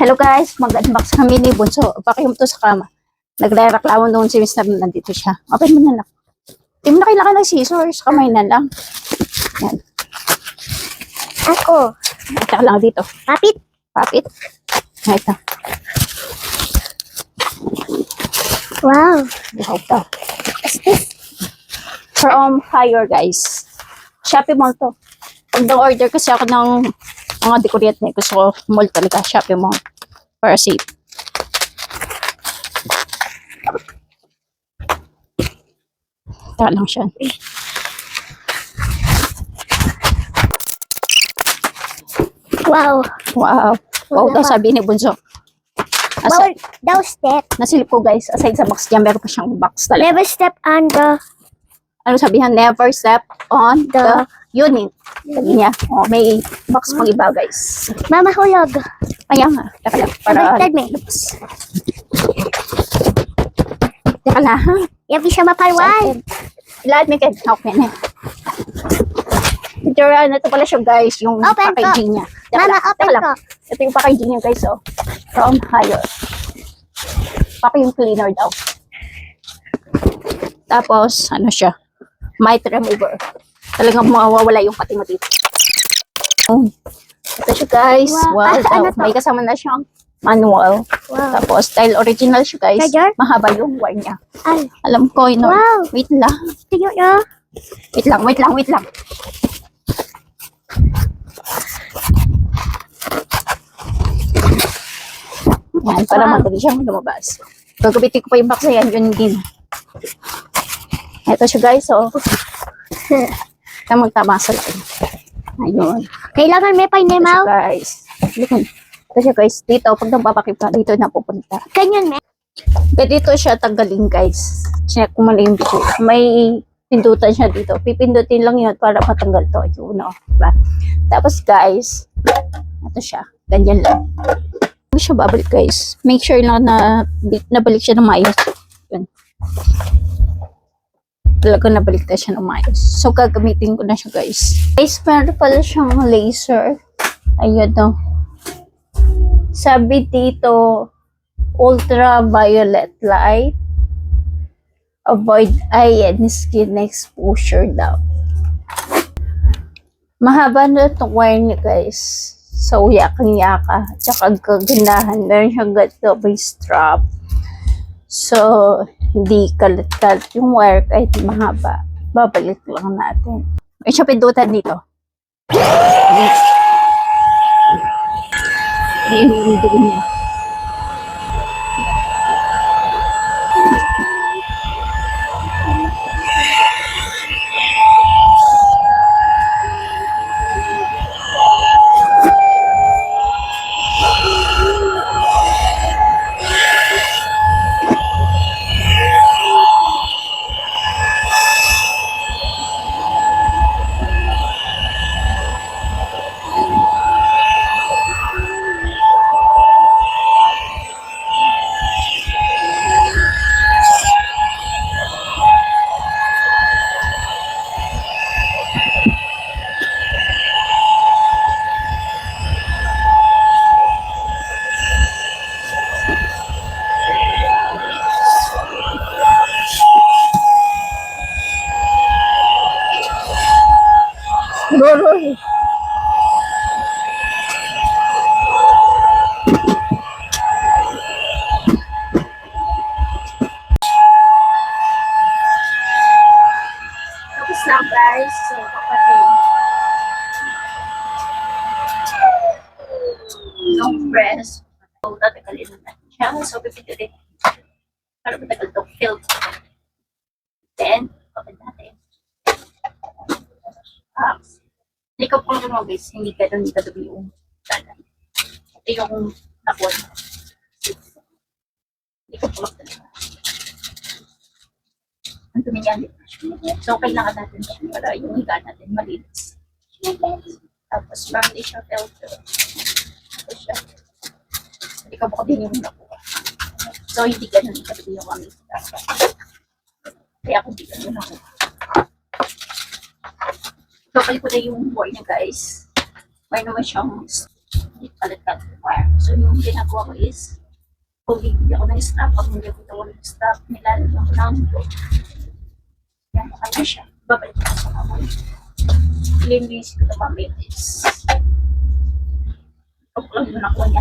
Hello guys, mag-unbox kami ni Bunso. Pakium to sa kama. Nagre-reklamo noon si Mr. Nandito siya. Open mo na lang. Hindi mo na kailangan ng scissors. Kamay na lang. Yan. Ako. Ito lang dito. Papit. Papit. Ito. Wow. Wow daw. What's this? From Hire guys. Shopee Mall to. Pag order kasi ako ng mga decorate na gusto ko mall talaga. Shopee Mall. Para safe. Ito lang siya. Wow. Wow. Wow daw sabi ni Bunso. Bawal daw step. Nasilip ko guys, aside sa box dyan, meron pa siyang box talaga. Never step on the Ano sabihan? Never step on the unit. Sabi niya, oh, may box pang iba guys. Mama hulog. Kaya nga, teka lang. Para Baliktad mo. labas. Teka lang ha. Yabi siya mapalwan. Lahat may kaya. Okay na. Ito na pala siya guys, yung Open packaging niya. Teka Mama, lang, open teka lang. ko. Ito yung packaging niya guys, oh. From Hire. Vacuum cleaner daw. Tapos, ano siya? Mite remover. Talagang mawawala yung pati mo dito. Ito siya guys. Wow. Wow. Ano to? May kasama na siyang manual. Wow. Tapos, style original siya guys. Charger? Mahaba yung wire niya. Ay. Alam ko, yun. Wow. Wait lang. Tingnan nyo. Wait lang. Yan, para Wow. madali siyang lumabas. Gagabitin ko pa yung box na yan, yun din. Ito siya guys, oh. Tamang-tama sa laki. Ayun. Kailangan may Ito siya painimaw. guys. Ito siya guys, dito, pag nagpapakip ka, dito na pupunta. Ganyan, me. Kaya dito siya tanggalin guys. Check ko mali yung video. May pindutan siya dito. Pipindutin lang yun para matanggal to. Yun, oh. Diba? Tapos guys, ito siya. Ganyan lang. Huwag siya babalik guys. Make sure lang na nabalik siya ng maayos. Yun. Talaga nabalik na siya ng maayos. So gagamitin ko na siya guys. Guys, meron pala siyang laser. Ayun no. Sabi dito, ultraviolet light. Avoid eye and skin exposure daw. Mahaba na itong wire niya guys. So, yakang-yaka. Tsaka kagandahan. Meron siyang ganito may strap. So, hindi kalat-kalat yung wire kahit mahaba. Babalik lang natin. May siya pindutan dito. Inuundo niya. Roy. Tapos lang guys. So, kapatid. Long press. So, tatagalin natin siya. So, pipitin. Para matagal itong filled. Then, kapag natin. Ikaw po naman guys, hindi ganun kadabi yung sana. Ito yung takot. Ikaw po lang talaga. Ang dumi niya. So, kailangan natin para yung higa natin malinis. Tapos, hindi siya filter. Tapos siya. Ikaw po din yung nakuha. So, hindi ganun kadabi yung aming kaya ako hindi ganun nakuha. Kapal ko na yung board niya guys. May naman siyang palit ka wire. So, yung ginagawa ko is, kung bibili ako ng strap, pag hindi ko ito ng strap, nilalagyan ko lang ito. Yan, kaya siya. Babalik ko sa kamoy. Linis ko ito mamaya is, pag lang yun ako niya.